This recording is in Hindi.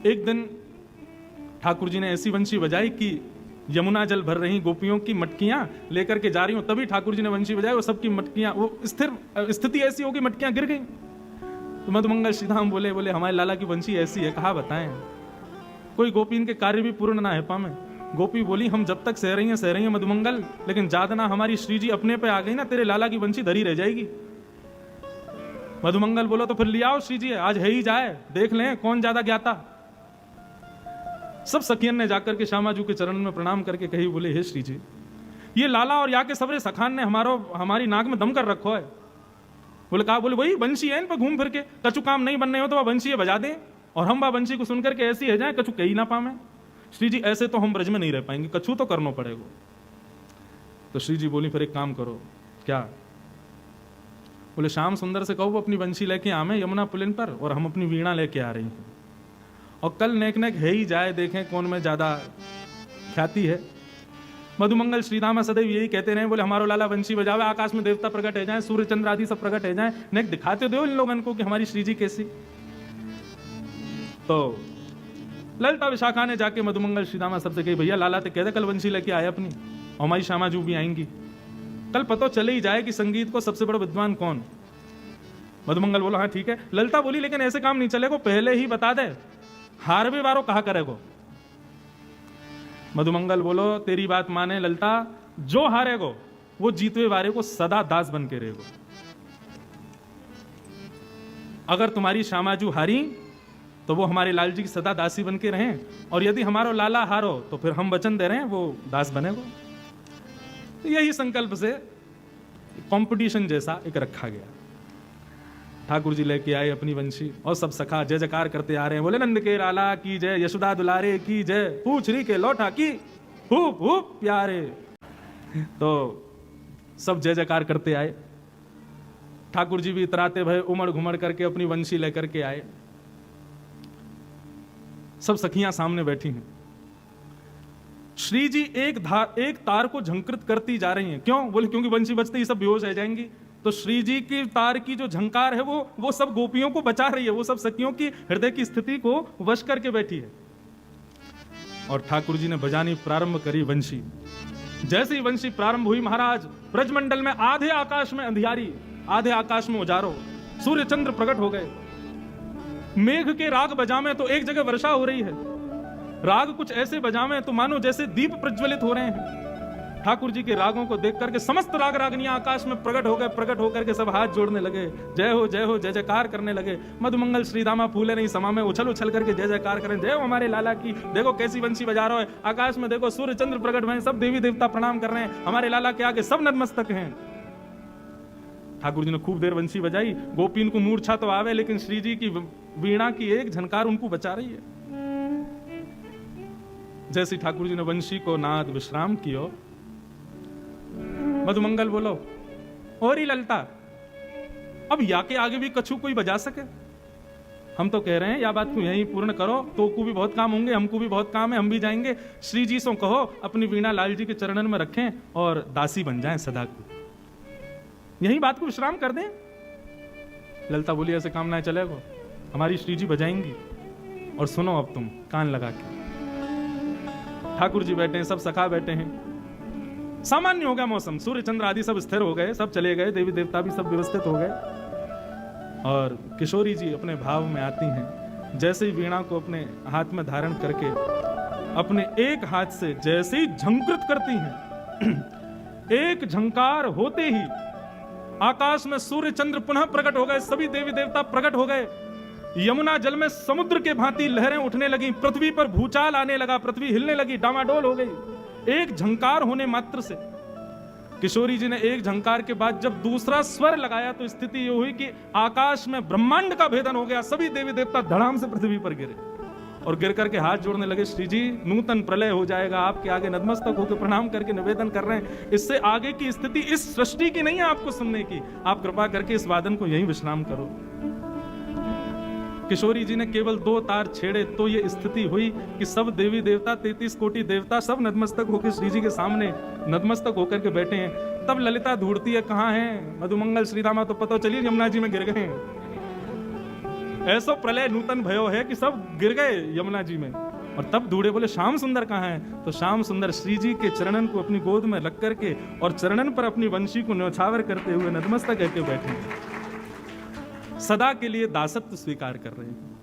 एक दिन ठाकुर जी ने ऐसी बंशी बजाई कि यमुना जल भर रही गोपियों की मटकियां लेकर के जा रही हूं, तभी ठाकुर जी ने बंशी बजाई, वो सबकी मटकियां, वो स्थिर स्थिति ऐसी होगी मटकियां गिर गई। तो मधुमंगल श्रीधाम बोले हमारे लाला की बंशी ऐसी है, कहा बताएं, कोई गोपी इनके कार्य भी पूर्ण ना है पामे। गोपी बोली हम जब तक सह रही हैं मधुमंगल, लेकिन जादना हमारी श्री जी अपने पे आ गई ना, तेरे लाला की बंशी धरी रह जाएगी। मधुमंगल बोलो तो फिर ले आओ श्री जी, आज है ही जाए, देख लें कौन ज्यादा ज्ञाता। सब सखियन ने जाकर के श्यामाजू के चरण में प्रणाम करके कही, बोले हे श्री जी, ये लाला और या के सबरे सखान ने हमारी नाक में दम कर रखो है। बोले कहा, बोले वही बंशी है इन पर घूम फिर के, कछु काम नहीं बनने हो तो वह बंशी है बजा दें, और हम वह बंशी को सुनकर के ऐसी है जाए कछु कही ना पावे। श्री जी ऐसे तो हम ब्रज में नहीं रह पाएंगे, कछु तो करना पड़ेगा। तो श्री जी बोली फिर एक काम करो। क्या? बोले श्याम सुंदर से कहो वो अपनी बंशी लेके आवे यमुना पुलिन पर, और हम अपनी वीणा लेके आ रही हैं, और कल नेक नेक है ही जाए, देखें कौन में ज्यादा ख्याति है। मधुमंगल श्रीधामा सदैव यही कहते रहे, बोले हमारो लाला बंशी बजावे, आकाश में देवता प्रकट है जाए, सूर्य चंद्र आदि सब प्रकट है जाए, नेक दिखाते दो इन लोगों को कि हमारी श्री जी कैसी। तो ललिता विशाखा ने जाके मधुमंगल श्रीधामा सबसे कही, भैया लाला तो कहते कल बंशी लेके आए अपनी, और हमारी श्यामाजू भी आएंगी, कल पता चले ही जाए कि संगीत को सबसे बड़ा विद्वान कौन। मधुमंगल बोला हाँ ठीक है। ललिता बोली लेकिन ऐसे काम नहीं चलेगा, पहले ही बता दे, हार भी बारो कहा करेगो। मधुमंगल बोलो तेरी बात माने ललिता, जो हारेगो वो जीतवे वारे को सदा दास बन के रहेगो। अगर तुम्हारी श्यामाजू हारी तो वो हमारे लाल जी की सदा दासी बन के रहें, और यदि हमारो लाला हारो तो फिर हम वचन दे रहे हैं वो दास बनेगो। यही संकल्प से कंपटीशन जैसा एक रखा गया। ठाकुर जी लेके आए अपनी बंशी, और सब सखा जय जयकार करते आ रहे हैं, बोले नंद के लाला की जय, यशोदा दुलारे की जय, पूछरी के लौटा की खूब खूब प्यारे। तो सब जय जयकार करते आए। ठाकुर जी भी इतराते भय उमड़ घुमड़ करके अपनी बंशी लेकर के आए। सब सखियां सामने बैठी हैं। श्री जी एक तार को झंकृत करती जा रही हैं। क्यों? बोले क्योंकि बंशी बजते ही सब बेहोश रह जाएंगी। तो श्री जी की तार की जो झंकार है वो सब गोपियों को बचा रही है, वो सब सखियों की हृदय की स्थिति को वश करके बैठी है। और ठाकुर जी ने बजानी प्रारंभ करी बंशी। जैसे ही बंशी प्रारंभ हुई महाराज, ब्रजमंडल में आधे आकाश में अंधियारी, आधे आकाश में उजारो, सूर्य चंद्र प्रकट हो गए। मेघ के राग बजावे तो एक जगह वर्षा हो रही है, राग कुछ ऐसे बजावे तो मानो जैसे दीप प्रज्वलित हो रहे हैं। ठाकुर जी के रागों को देख करके समस्त राग रागनियां आकाश में प्रकट हो गए। प्रकट होकर के सब हाथ जोड़ने लगे, जय हो जय जयकार करने लगे। मधुमंगल श्रीदामा फूले नहीं समा में उछल उछल करके जय जयकार करें, जय हो हमारे लाला की, देखो कैसी बंशी बजा रहा है। आकाश में देखो सूर्य चंद्र प्रकट हुए, सब देवी देवता प्रणाम कर रहे हैं, हमारे लाला के आगे सब नतमस्तक हैं। ठाकुर जी ने खूब देर बंशी बजाई। गोपीन को मूर्छा तो आवे, लेकिन श्री जी की वीणा की एक झनकार उनको बचा रही है। जैसे ठाकुर जी ने वंशी को नाद विश्राम कियो, मधुमंगल बोलो और ही ललता, अब या के आगे भी कछु कोई बजा सके? हम तो कह रहे हैं या बात को यहीं पूर्ण करो, तो को भी बहुत काम होंगे, हमको भी बहुत काम है, हम भी जाएंगे। श्री जी से कहो अपनी वीणा लाल जी के चरणन में रखें और दासी बन जाएं सदा को, यही बात को विश्राम कर दें। ललता बोली ऐसे काम ना चलेगा, हमारी श्री जी बजाएंगी। और सुनो अब तुम कान लगा के। ठाकुर जी बैठे हैं, सब सखा बैठे हैं। सामान्य हो गया मौसम, सूर्य चंद्र आदि सब स्थिर हो गए, सब चले गए, देवी देवता भी सब व्यवस्थित हो गए। और किशोरी जी अपने भाव में आती हैं। जैसे ही वीणा को अपने हाथ में धारण करके अपने एक हाथ से जैसे ही झंकृत करती हैं, एक झंकार होते ही आकाश में सूर्य चंद्र पुनः प्रकट हो गए, सभी देवी देवता प्रकट हो गए। यमुना जल में समुद्र के भांति लहरें उठने लगी, पृथ्वी पर भूचाल आने लगा, पृथ्वी हिलने लगी, डामाडोल हो गई। एक झंकार होने मात्र से किशोरी जी ने एक झंकार के बाद जब दूसरा स्वर लगाया तो स्थिति ये हुई कि आकाश में ब्रह्मांड का भेदन हो गया। सभी देवी देवता धड़ाम से पृथ्वी पर गिरे और गिर करके हाथ जोड़ने लगे, श्री जी नूतन प्रलय हो जाएगा, आपके आगे नतमस्तक होकर प्रणाम करके निवेदन कर रहे हैं। इससे आगे की स्थिति इस सृष्टि की नहीं है आपको सुनने की, आप कृपा करके इस वादन को यहीं विश्राम करो। किशोरी जी ने केवल 2 तार छेड़े तो ये स्थिति हुई कि सब देवी देवता 33 कोटि देवता सब नतमस्तक होकर श्री जी के सामने नतमस्तक होकर के बैठे हैं। तब ललिता ढूंढती है कहाँ है मधुमंगल श्रीरामा, तो पता चलिए यमुना जी में गिर गए हैं। ऐसो प्रलय नूतन भयो है कि सब गिर गए यमुना जी में। और तब दूढ़े बोले श्याम सुंदर कहाँ है? तो श्याम सुंदर श्री जी के चरणन को अपनी गोद में रख करके और चरणन पर अपनी वंशी को न्यौछावर करते हुए नतमस्तक करके बैठे, सदा के लिए दासत्व स्वीकार कर रहे हैं।